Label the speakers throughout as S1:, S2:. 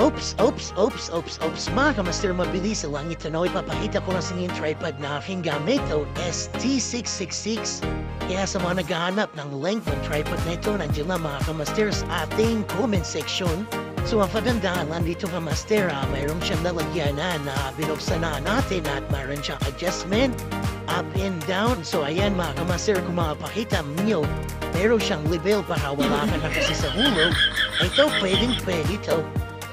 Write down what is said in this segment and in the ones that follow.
S1: Oops. Mga kamaster, mabilis lang ito na ipapakita ko lang sa inyo yung tripod na aking gamit o ST666. Kaya sa mga naghahanap ng length ng tripod na ito, nandiyan lang mga kamaster sa ating comment section. So ang pagandaan lang dito kamaster, mayroon siyang lalagyan na binuksan na natin at mayroon siyang adjustment up and down. So ayan mga kamaster, kung makapakita niyo, mayroon siyang level para wala ka na kasi sa hulog. Ito pwede ito.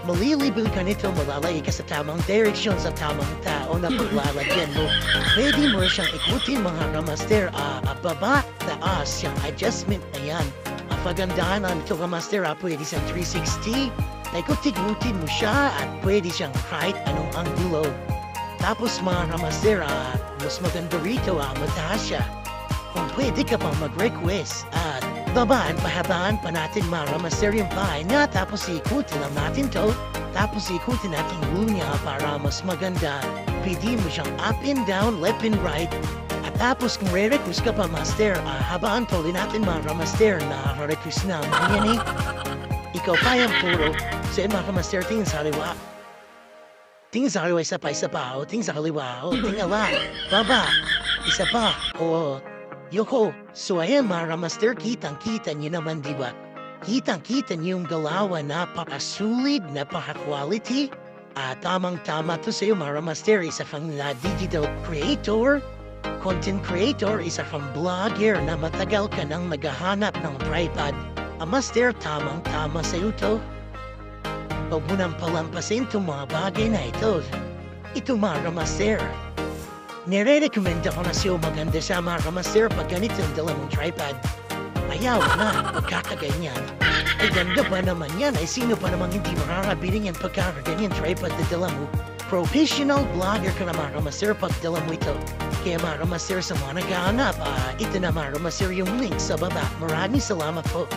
S1: Malilibel ka nito, malalagay ka sa tamang direksyon sa tamang tao na paglalagyan mo. Pwede mo siyang ikutin mga kamaster, baba, taas, yung adjustment na yan. Ang pagandaan nito kamaster, pwede siyang 360, naikutin mo siya at pwede siyang kahit anong anggulo. Tapos mga kamaster, mas maganda rito, mataas siya. Kung pwede ka pang mag-request at babaan, pahabaan pa natin mga master yung bahay niya, tapos ikutin lang natin to, tapos ikutin natin room niya para mas maganda. Pwede mo siyang up and down, left and right, at tapos kung re-request ka pa master, habaan tuloy natin mga master na re-request na yan ikaw pa yung puro. So mga master, tingin sa kaliwa. Tingin sa kaliwa, isa pa, tingin sa kaliwa, tingin ala, baba, isa pa, Yoko, so ayan mga master, kitang-kita niyo naman diba? Kitang-kita niyo yung galawan, napaka-sulit, napaka-quality. Tamang-tama to sa'yo mga master, isa kang digital creator, content creator, isa kang vlogger na matagal ka nang maghahanap ng tripod. Master, tamang-tama sa'yo to. Huwag mo nang palampasin itong mga bagay na ito. Ito mga master. Nire-recommend ako na siyo maganda sa mga kamaster pag ganito ang dala mong tripod. Ayaw na, pagkakaganyan. Ay ganda pa naman yan, ay sino pa namang hindi makakabili niyan pagkakaganyan tripod na dala mo. Professional vlogger ka na mga kamaster pag dala mo ito. Kaya mga kamaster sa mga naghahanap, ito na mga kamaster yung link sa baba. Maraming salamat po.